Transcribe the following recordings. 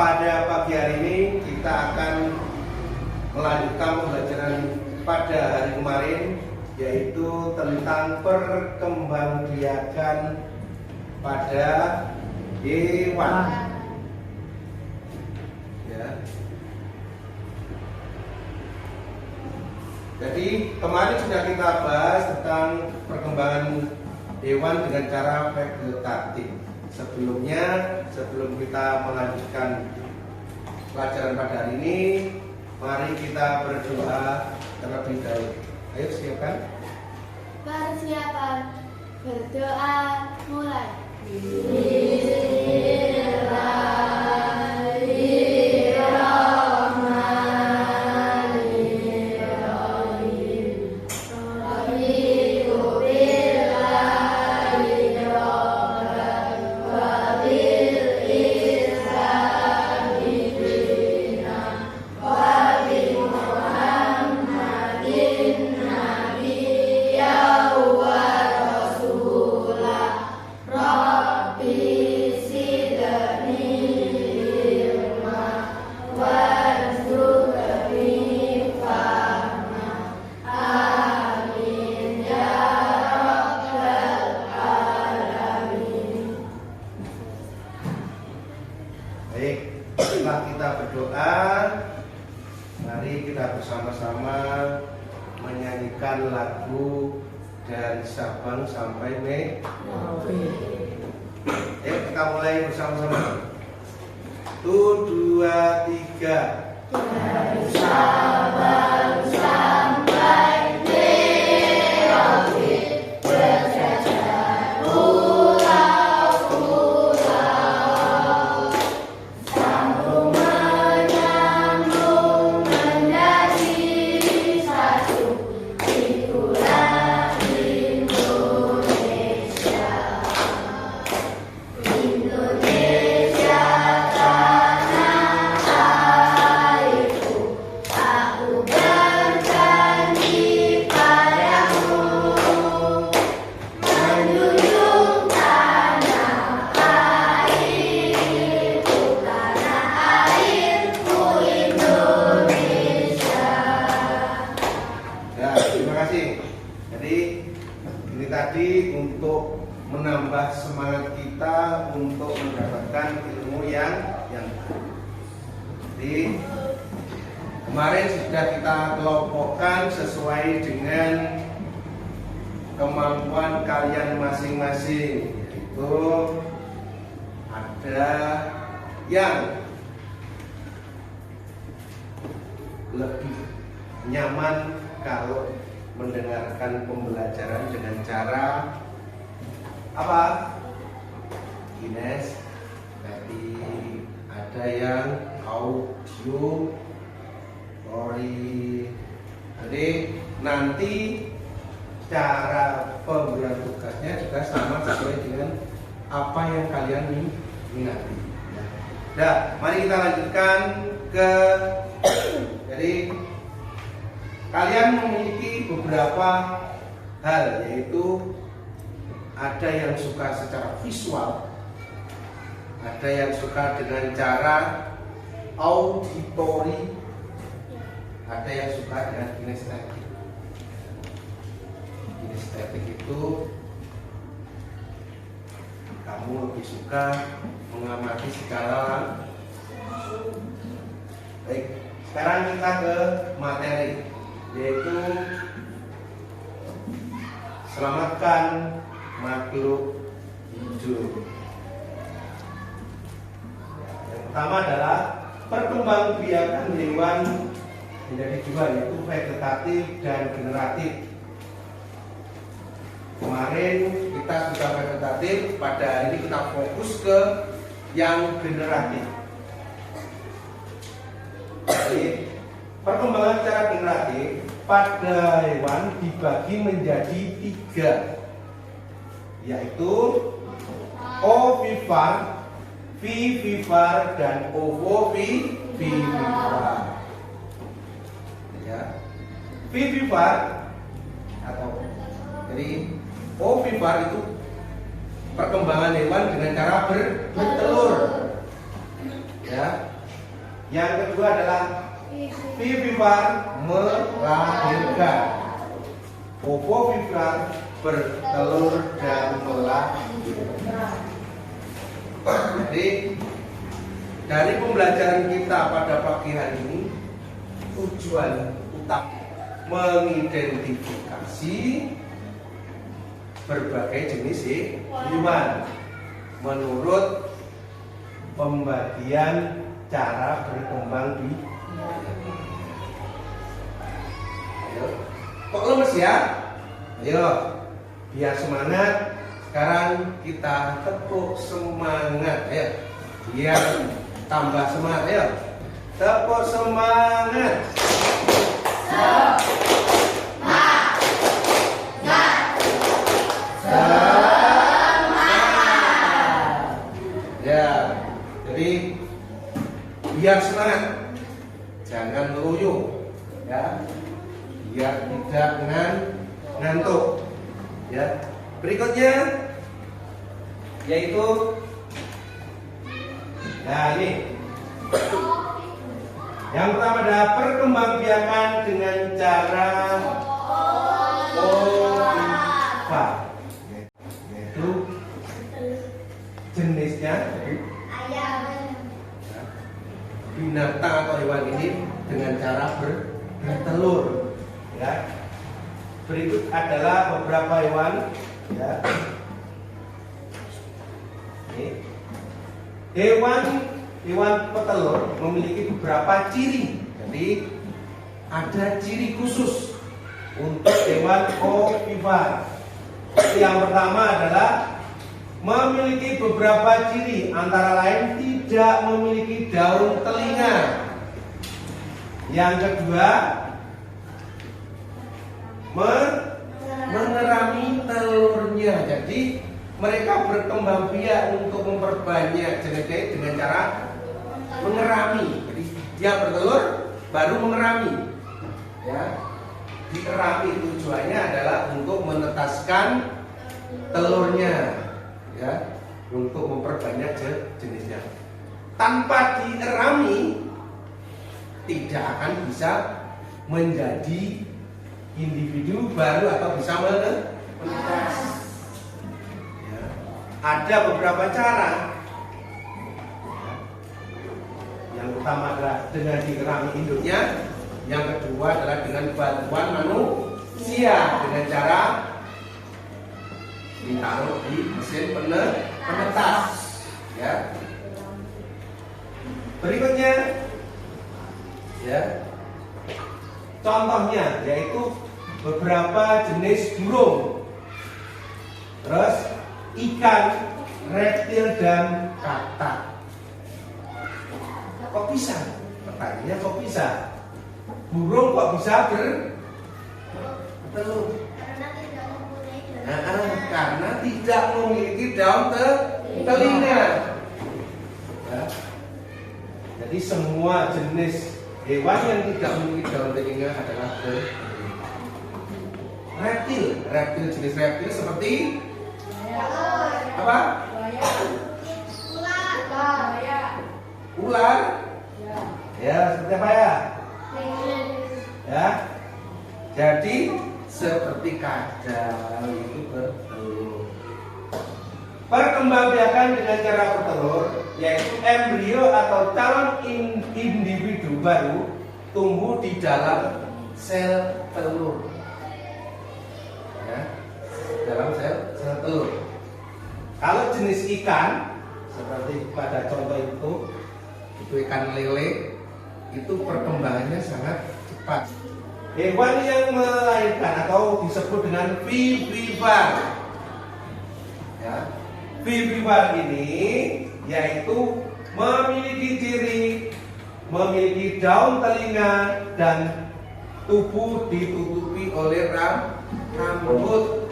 pada pagi hari ini kita akan melanjutkan pembelajaran pada hari kemarin, yaitu tentang perkembangbiakan pada hewan. Ya. Jadi kemarin sudah kita bahas tentang perkembangan hewan dengan cara vegetatif. Sebelum kita melanjutkan pelajaran pada hari ini, mari kita berdoa terlebih dahulu. Ayo siapkan. Persiapan berdoa mulai. Baik, setelah kita berdoa, mari kita bersama-sama menyanyikan lagu dari Sabang sampai Merauke. Ayo kita mulai bersama-sama. 1, 2, 3. Dari Sabang sampai Merauke, berjajar pulau-pulau, sambung menyambung menjadi satu, itulah Indonesia. Indonesia tanah airku, aku berjanji padamu, menjunjung tanah airku, Indonesia. Ya, terima kasih. Jadi ini tadi untuk menambah semangat kita untuk mendapatkan ilmu yang jadi kemarin sudah kita kelompokkan sesuai dengan kemampuan kalian masing-masing, yaitu ada yang lebih nyaman kalau mendengarkan pembelajaran dengan cara apa? Kines, tapi ada yang audio, story. Jadi nanti cara pemberian tugasnya juga sama sesuai dengan apa yang kalian minati. Nah, mari kita lanjutkan ke jadi kalian memiliki beberapa hal, yaitu ada yang suka secara visual, ada yang suka dengan cara auditori, ada yang suka dengan kinestetik. Kinestetik itu kamu lebih suka mengamati secara baik. Sekarang kita ke materi, yaitu selamatkan makhluk hidup. Yang pertama adalah perkembangbiakan hewan menjadi dua, yaitu vegetatif dan generatif. Kemarin kita sudah vegetatif, pada hari ini kita fokus ke yang generatif. Jadi, perkembangan secara generatif pada hewan dibagi menjadi 3, yaitu ovipar, vivipar, dan ovovivipar. Ya, vivipar atau jadi ovipar itu perkembangan hewan dengan cara bertelur. Ya, Yang kedua adalah vivipar, melahirkan. Ovovivipar, bertelur dan melahirkan. Jadi dari pembelajaran kita pada pagi hari ini, tujuan utama mengidentifikasi berbagai jenis hewan menurut pembagian cara berkembang biak. Ayo, kok lemes ya? Ayo, biar semangat. Sekarang kita tepuk semangat ya, biar tambah semangat ya. Tepuk semangat. Ya, jadi biar semangat, jangan loyo, ya, biar tidak ngantuk. Ya, berikutnya yaitu, nah ini, yang pertama adalah perkembangbiakan dengan cara ovipar, yaitu jenisnya binatang atau hewan ini dengan cara bertelur. Ya. Berikut adalah beberapa hewan. Ya. Ini. Hewan petelur memiliki beberapa ciri. Jadi ada ciri khusus untuk hewan ovipar. Yang pertama adalah memiliki beberapa ciri, antara lain tidak memiliki daun telinga. Yang kedua, mengerami telurnya. Jadi mereka berkembang biak untuk memperbanyak genetik dengan cara mengerami. Jadi dia bertelur baru mengerami. Ya, dikerami tujuannya adalah untuk menetaskan telurnya. Ya, untuk memperbanyak jenisnya. Tanpa dierami tidak akan bisa menjadi individu baru atau bisa menetas. Ya. Ada beberapa cara. Ya. Yang utama adalah dengan dierami induknya. Yang kedua adalah dengan bantuan manusia dengan cara ditaruh di mesin penetas. Ya. Berikutnya, ya, contohnya yaitu beberapa jenis burung, terus ikan, reptil dan katak. Kok bisa? Pertanyaannya kok bisa? Burung kok bisa bertelur? Karena tidak memiliki daun telinga. Ya. Jadi semua jenis hewan yang tidak memiliki daun telinga adalah reptil. Reptil, jenis reptil seperti apa? Ular. Ya, seperti apa ya? Ya. Jadi seperti kadal itu bertelur. Perkembangbiakan dengan cara bertelur, yaitu embrio atau calon individu baru tumbuh di dalam sel telur. Ya, dalam sel telur. Kalau jenis ikan seperti pada contoh itu ikan lele, itu perkembangannya sangat cepat. Hewan yang melahirkan atau disebut dengan vivipar. Ya. Vivipar ini yaitu memiliki ciri memiliki daun telinga dan tubuh ditutupi oleh rambut.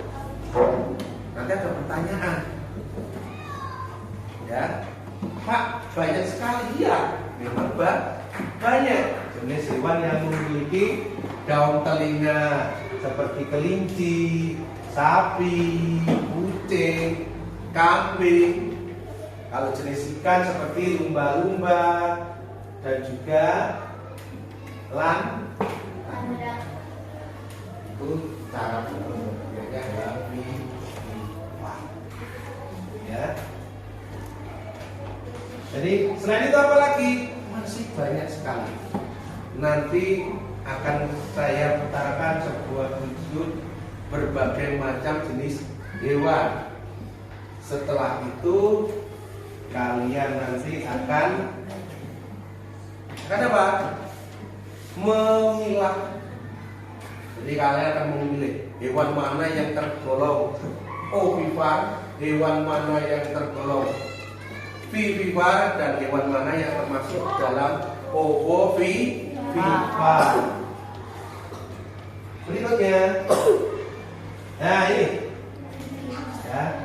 Nanti ada pertanyaan. Ya, Pak, banyak sekali ya. Memang banyak jenis hewan yang memiliki daun telinga seperti kelinci, sapi, kucing, kambing. Kalau jenis ikan seperti lumba-lumba, dan juga lan. Landa. Itu cara pembagiannya adalah vifar. Ya. Jadi selain itu apa lagi? Masih banyak sekali. Nanti akan saya putarkan sebuah video berbagai macam jenis hewan. Setelah itu kalian nanti akan apa? Memilah. Jadi kalian akan memilih hewan mana yang tergolong ovipar, hewan mana yang tergolong vivipar, dan hewan mana yang termasuk dalam ovovivipar. Berikutnya, nah ini, ya,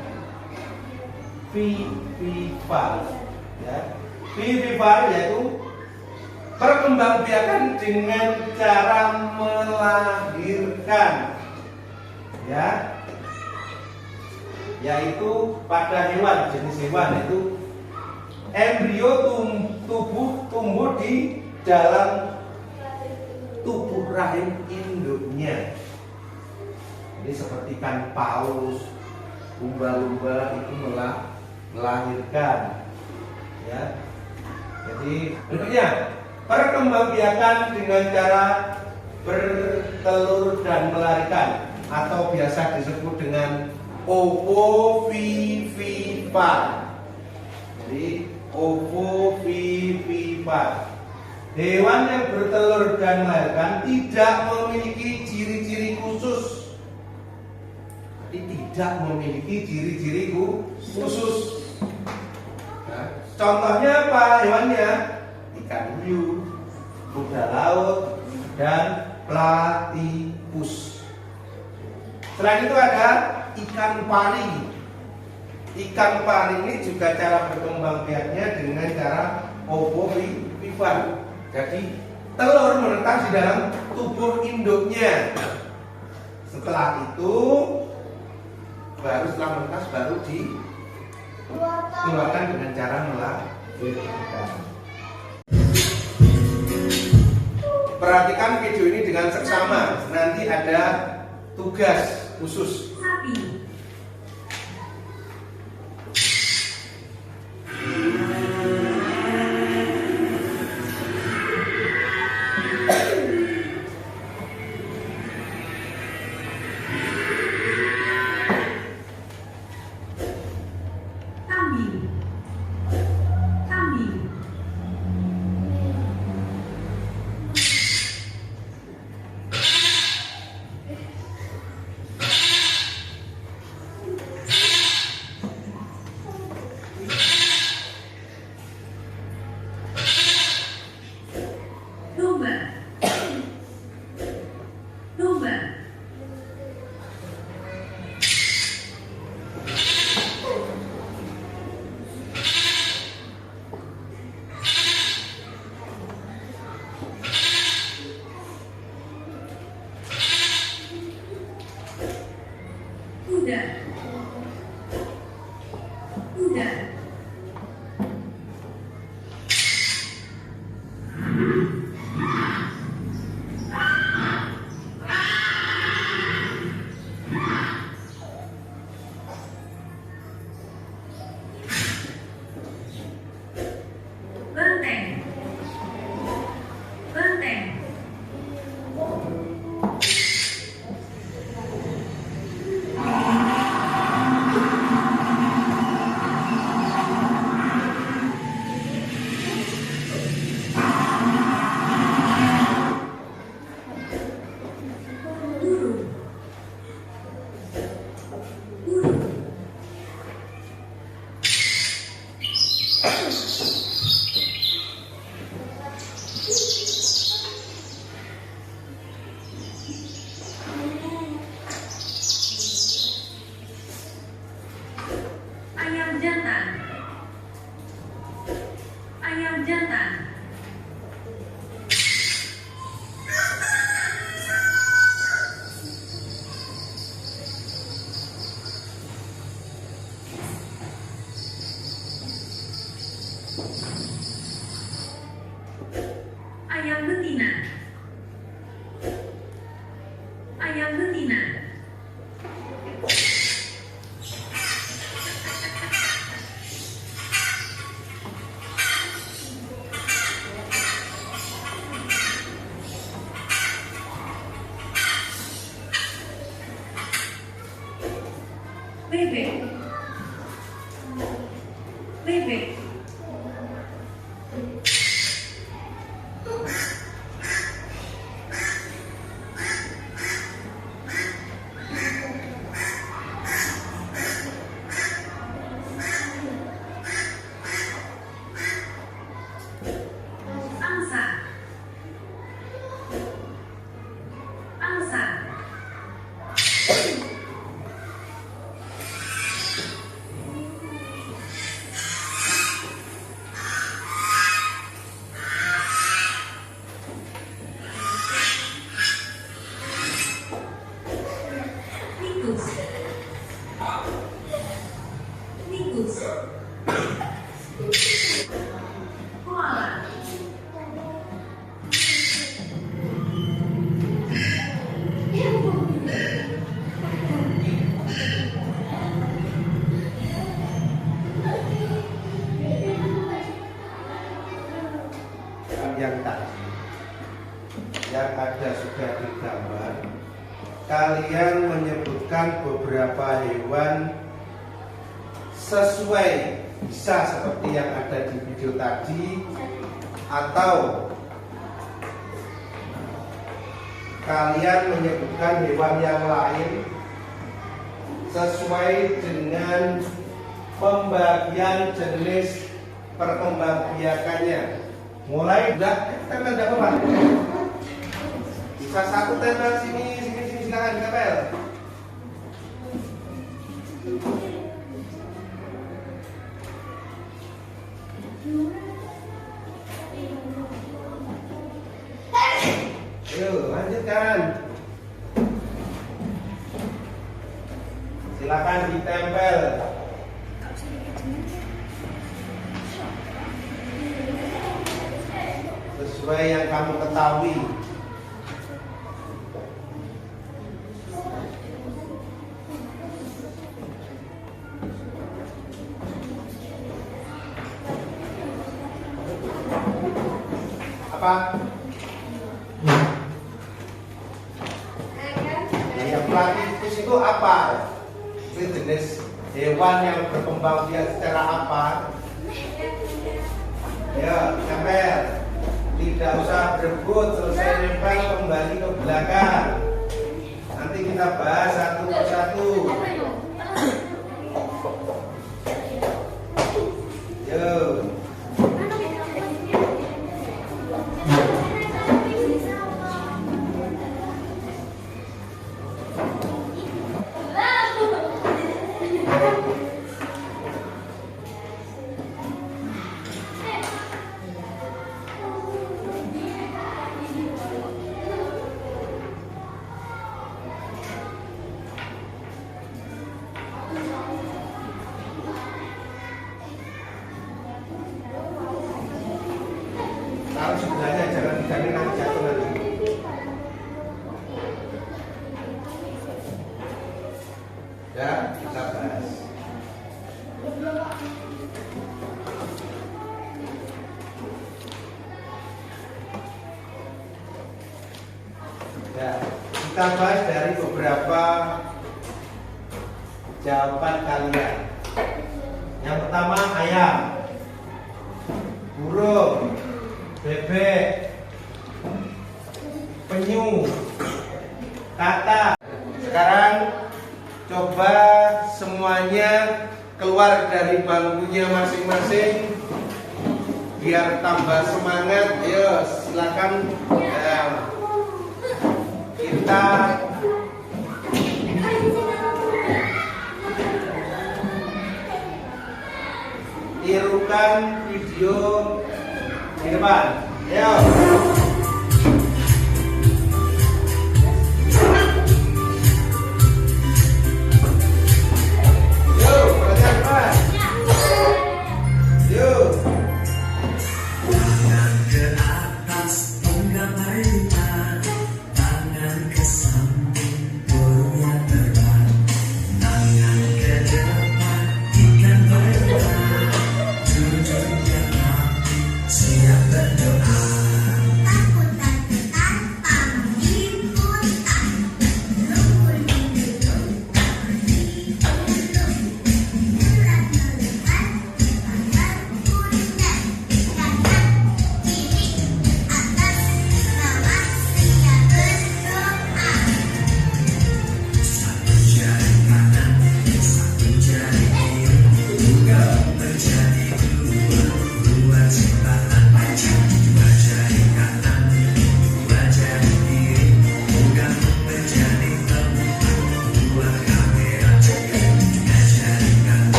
vivipar, ya, vivipar yaitu perkembangbiakan dengan cara melahirkan, ya, yaitu pada hewan, jenis hewan yaitu embrio tumbuh di dalam tubuh rahim induknya. Ini seperti ikan paus, lumba-lumba itu melahirkan, ya. Jadi berikutnya, perkembangbiakan dengan cara bertelur dan melahirkan atau biasa disebut dengan ovovivipar. Jadi ovovivipar. Hewan yang bertelur dan melahirkan tidak memiliki ciri-ciri khusus. Jadi tidak memiliki ciri-ciri khusus. Nah, contohnya apa hewannya? Ikan hiu, kuda laut, dan platypus. Selain itu ada ikan pari. Ikan pari ini juga cara berkembang biaknya dengan cara ovovivipar. Jadi telur menetas di dalam tubuh induknya. Setelah itu setelah menetas baru dikeluarkan dengan cara melahirkan. Perhatikan video ini dengan seksama. Nanti ada tugas khusus. Sapi. Kambing. Kambing. Domba. Domba. Kuda. Kuda. Benteng. Benteng. Burung. Burung. Ayam jantan. Ayam jantan. bebek, angsa, angsa, tikus, tikus, koala, yang tadi yang ada sudah digambar, kalian menyebutkan beberapa hewan sesuai, bisa seperti yang ada di video tadi, atau kalian menyebutkan hewan yang lain sesuai dengan pembagian jenis perkembangbiakannya. Mulai udah tempel enggak apa-apa. Bisa satu tempel sini silakan tempel. Ayo lanjutkan. Silakan ditempel sesuai yang kamu ketahui. Apa? Yang platypus itu apa? Itu jenis hewan yang berkembang biak secara apa? Ya, tempel. Tidak usah berebut, selesai nempel kembali ke belakang. Nanti kita bahas satu persatu. Yuk. Taruh sebelahnya, jangan digandeng nanti jatuh nanti. Ya, kita bahas. Ya, kita bahas dari beberapa jawaban kalian. Yang pertama ayam, burung, bebek, penyu, kata. Sekarang coba semuanya keluar dari bangkunya masing-masing biar tambah semangat. Ayo silakan ya. Kita tirukan video di depan. Ayo. Yuk, perhatian depan. Yuk. Tangan ke atas, menggapai lipat. Tangan ke samping, burungnya terbang. Tangan ke depan, ikan berenang. Duduknya rapi, siap berdoa.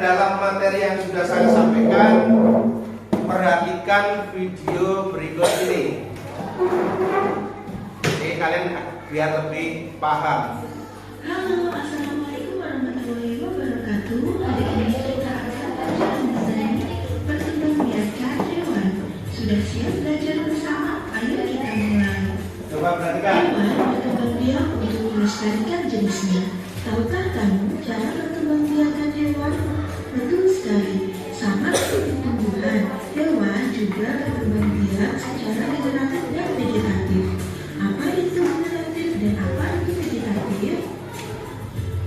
dalam materi yang sudah saya sampaikan, perhatikan video berikut ini. Oke, kalian biar lebih paham. Halo, assalamualaikum warahmatullahi wabarakatuh. Hari ini kita akan belajar mengenai perkembangbiakan hewan. Sudah siap belajar bersama? Ayo kita mulai. Coba perhatikan. Hewan berkembang biak untuk melestarikan jenisnya. Tahukah kamu cara perkembangbiakan hewan? Betul sekali. Sama seperti tumbuhan, hewan juga berkembang biak secara generatif dan vegetatif. Apa itu generatif dan apa itu vegetatif?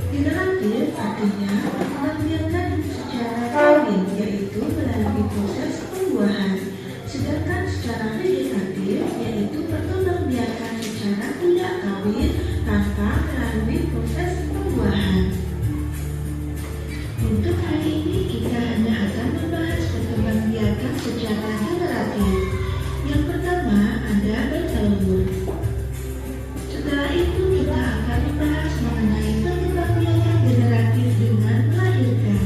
Generatif artinya perkembangbiakan secara kawin, yaitu melalui proses pembuahan. Sedangkan secara vegetatif yaitu perkembangbiakan secara tidak kawin tanpa melalui proses pembuahan. Untuk hari ini kita hanya akan membahas perkembangbiakan secara generatif. Yang pertama ada bertelur. Setelah itu kita akan membahas mengenai perkembangbiakan generatif dengan melahirkan.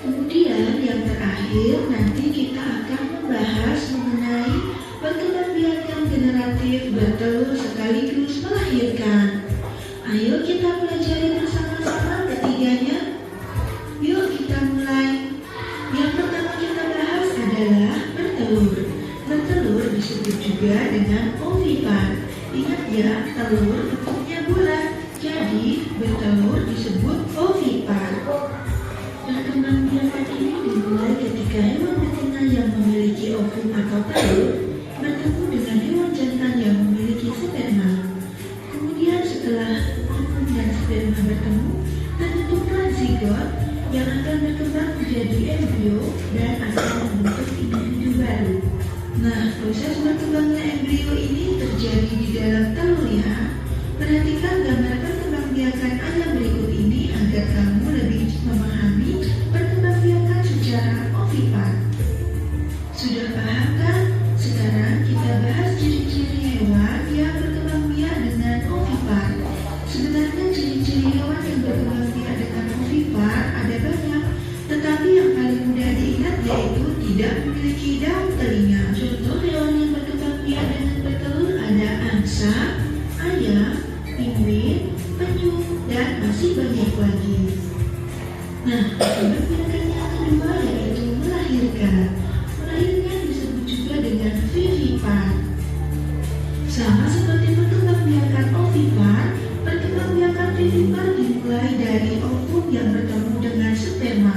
Kemudian yang terakhir nanti kita akan membahas mengenai perkembangbiakan generatif bertelur sekaligus melahirkan. Ayo kita pelajari bersama-sama ketiganya. Yuk kita mulai. Yang pertama kita bahas adalah bertelur. Bertelur disebut juga dengan ovipar. Ingat ya, telur bentuknya bulat, jadi bertelur disebut ovipar. Perkembangbiakan ini dimulai ketika hewan betina yang memiliki ovum atau telur bertemu dengan hewan jantan yang memiliki sperma. Kemudian setelah ovum dan sperma bertemu, terbentuklah zigot yang akan berkembang menjadi embrio dan akan membentuk individu baru. Nah, proses berkembangnya embrio ini terjadi di dalam telur ya. Perhatikan gambar perkembangbiakan ayam berikut ini agar kamu lebih memahami perkembangbiakan secara ovipar. Sudah paham kan? Sekarang kita bahas ciri-ciri hewan yang berkembang biak dengan ovipar. Sebenarnya ciri-ciri hewan yang berkembang biak dengan ovipar ada banyak, tetapi yang paling mudah diingat yaitu tidak memiliki daun telinga. Contoh hewan yang berkembang biak dengan bertelur ada angsa, ayam, penguin, penyu, dan masih banyak lagi. Nah, perkembangbiakan yang kedua yaitu melahirkan. Melahirkan disebut juga dengan vivipar. Sama seperti perkembangbiakan ovipar, perkembangbiakan vivipar dimulai dari ovum yang bertemu dengan sperma.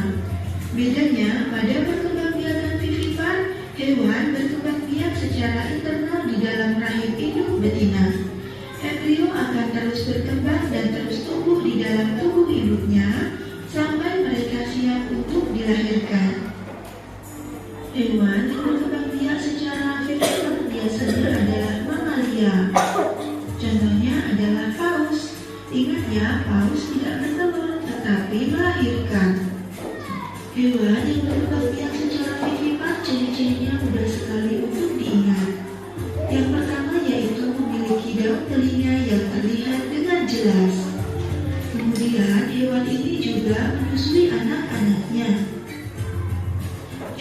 Bedanya pada perkembangbiakan vivipar, hewan berkembang biak secara internal di dalam rahim induk betina. Embrio akan terus berkembang dan terus tumbuh di dalam tubuh induknya sampai mereka siap untuk dilahirkan. Hewan yang berkembang biak secara vivipar biasanya adalah mamalia. Contohnya adalah paus. Ingat ya, paus tidak bertelur tetapi melahirkan. Hewan yang berkembang biak secara vivipar ciri-cirinya mudah sekali untuk diingat. Yang pertama yaitu memiliki daun telinga yang terlihat dengan jelas. Kemudian hewan ini juga menyusui anak-anaknya.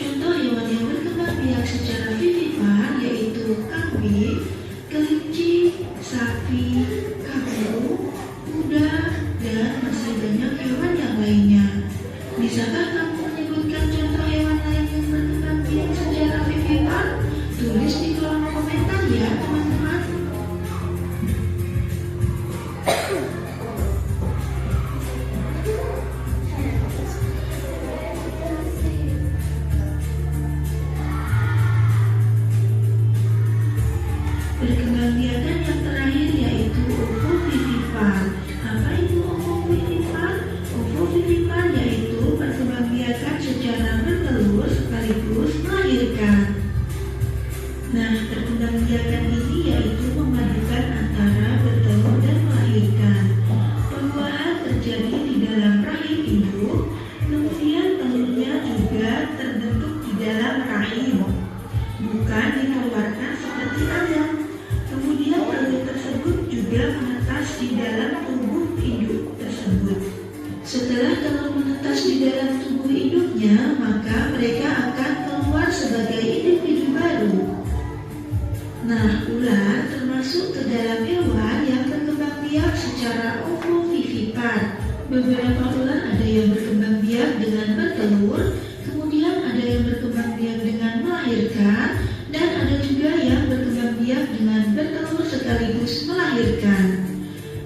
Contoh hewan yang berkembang biak secara vivipar yaitu kambing, kelinci, sapi, kanguru, kuda, dan masih banyak hewan yang lainnya. Bisakah kamu menyebutkan contoh hewan lain yang berkembang biak secara vivipar? Tulis di kolom komentar ya teman-teman. Perkembangbiakan yang terakhir yaitu Beberapa ular ada yang berkembang biak dengan bertelur, kemudian ada yang berkembang biak dengan melahirkan, dan ada juga yang berkembang biak dengan bertelur sekaligus melahirkan.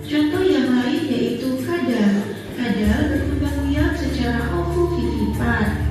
Contoh yang lain yaitu kadal. Kadal berkembang biak secara ovovivipar.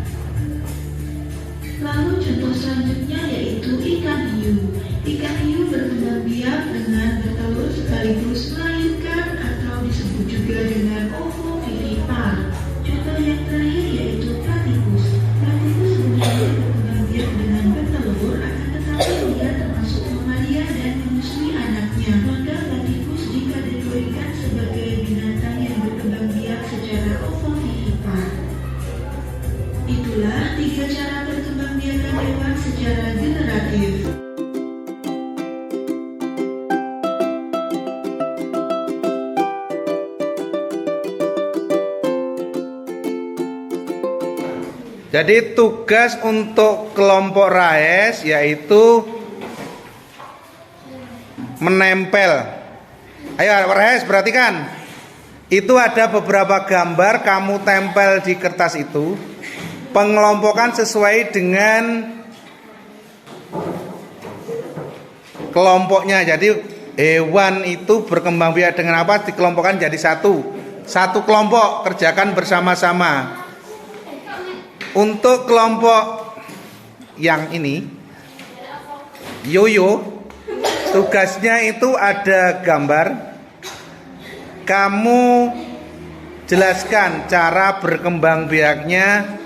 Lalu contoh selanjutnya yaitu ikan hiu. Ikan hiu berkembang biak dengan bertelur sekaligus melahirkan atau disebut juga dengan ovovivipar. Contoh yang terakhir yaitu platypus. Platypus sebenarnya berkembang biak dengan bertelur, akan tetapi dia termasuk mamalia dan menyusui anaknya. Maka platypus dikategorikan sebagai binatang yang berkembang biak secara ovovivipar. Itulah 3 cara berkembangbiakan hewan secara generatif. Jadi tugas untuk kelompok Raes yaitu menempel. Ayo Raes, perhatikan. Itu ada beberapa gambar kamu tempel di kertas itu. Pengelompokan sesuai dengan kelompoknya. Jadi hewan itu berkembang biak dengan apa? Dikelompokkan jadi satu kelompok, kerjakan bersama-sama. Untuk kelompok yang ini, Yoyo, tugasnya itu ada gambar. Kamu jelaskan cara berkembang biaknya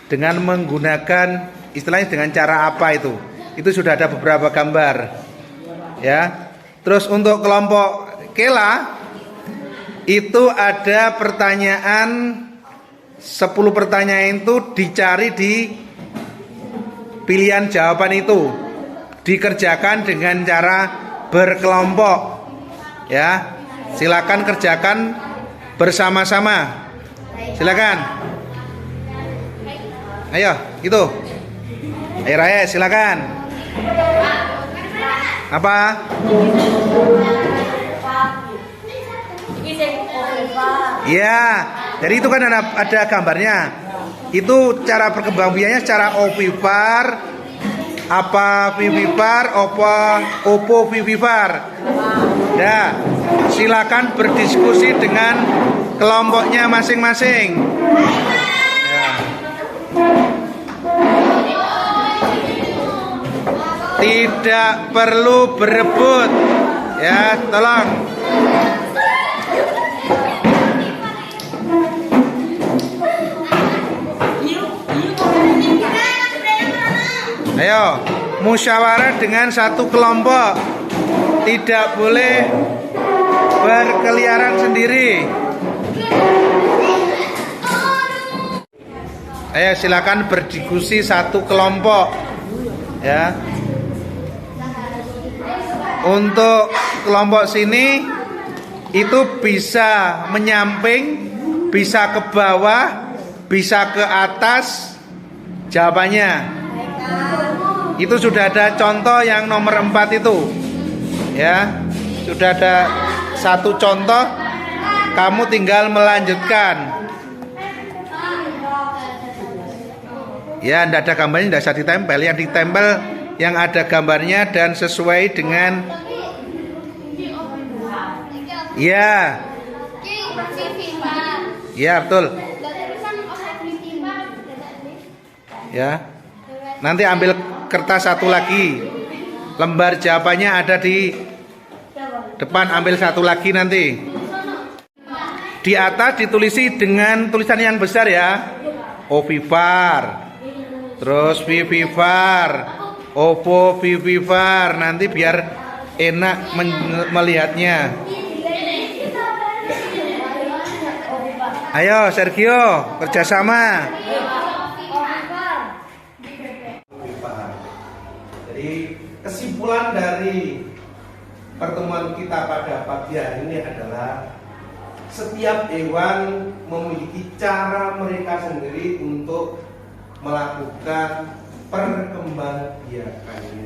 dengan menggunakan istilahnya dengan cara apa itu. Itu sudah ada beberapa gambar. Ya. Terus untuk kelompok Kela itu ada pertanyaan 10 pertanyaan itu dicari di pilihan jawaban itu. Dikerjakan dengan cara berkelompok. Ya. Silakan kerjakan bersama-sama. Silakan. Ayo, itu. Ayo Raya, silakan. Apa? Iya, jadi itu kan ada gambarnya. Itu cara perkembangbiakannya secara ovipar, apa vivipar, opovivipar. Ya, silakan berdiskusi dengan kelompoknya masing-masing. Ya. Tidak perlu berebut. Ya, tolong. Ayo, musyawarah dengan satu kelompok. Tidak boleh berkeliaran sendiri. Ayo silakan berdiskusi satu kelompok. Ya. Untuk kelompok sini itu bisa menyamping, bisa ke bawah, bisa ke atas jawabannya. Itu sudah ada contoh yang nomor 4 itu. Ya, sudah ada satu contoh. Kamu tinggal melanjutkan. Ya, tidak ada gambarnya, tidak usah ditempel. Yang ditempel yang ada gambarnya dan sesuai dengan. Ya. Ya, betul. Ya. Nanti ambil kertas satu lagi. Lembar jawabannya ada di depan, ambil satu lagi nanti. Di atas ditulisi dengan tulisan yang besar ya. Ovipar. Terus vivipar. Opovivipar. Nanti biar enak melihatnya. Ayo Sergio, kerjasama. Jadi kesimpulan dari pertemuan kita pada pagi hari ini adalah setiap hewan memiliki cara mereka sendiri untuk melakukan perkembangbiakannya,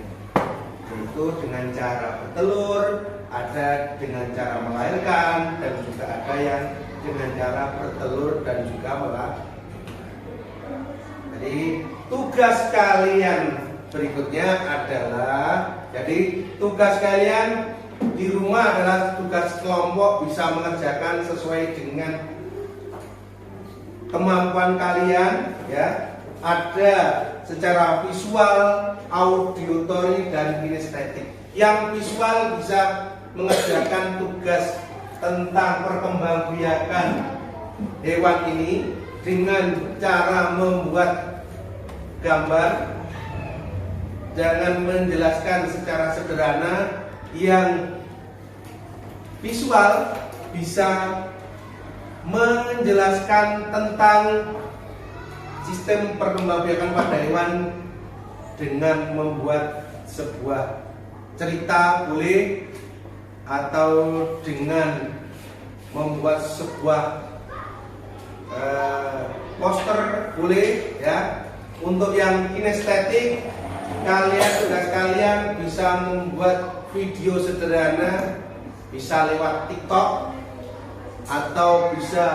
yaitu dengan cara bertelur, ada dengan cara melahirkan, dan juga ada yang dengan cara bertelur dan juga melahirkan. Jadi tugas kalian berikutnya adalah, jadi tugas kalian di rumah adalah tugas kelompok bisa mengerjakan sesuai dengan kemampuan kalian ya. Ada secara visual, auditory dan kinestetik. Yang visual bisa mengerjakan tugas tentang perkembangbiakan hewan ini dengan cara membuat gambar. Jangan menjelaskan secara sederhana, yang visual bisa menjelaskan tentang sistem perkembangbiakan pada hewan dengan membuat sebuah cerita boleh, atau dengan membuat sebuah poster boleh ya. Untuk yang kinestetik, tugas kalian bisa membuat video sederhana, bisa lewat TikTok, atau bisa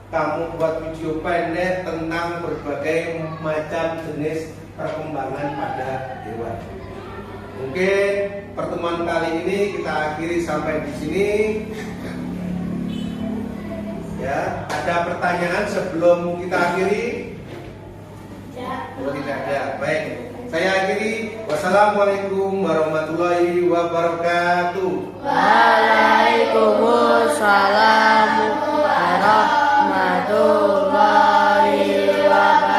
kamu buat video pendek tentang berbagai macam jenis perkembangan pada hewan. Mungkin pertemuan kali ini kita akhiri sampai di sini. Ya, ada pertanyaan sebelum kita akhiri? Oh, tidak ada. Baik, saya akhiri. Wassalamualaikum warahmatullahi wabarakatuh. Waalaikumsalam warahmatullahi wabarakatuh.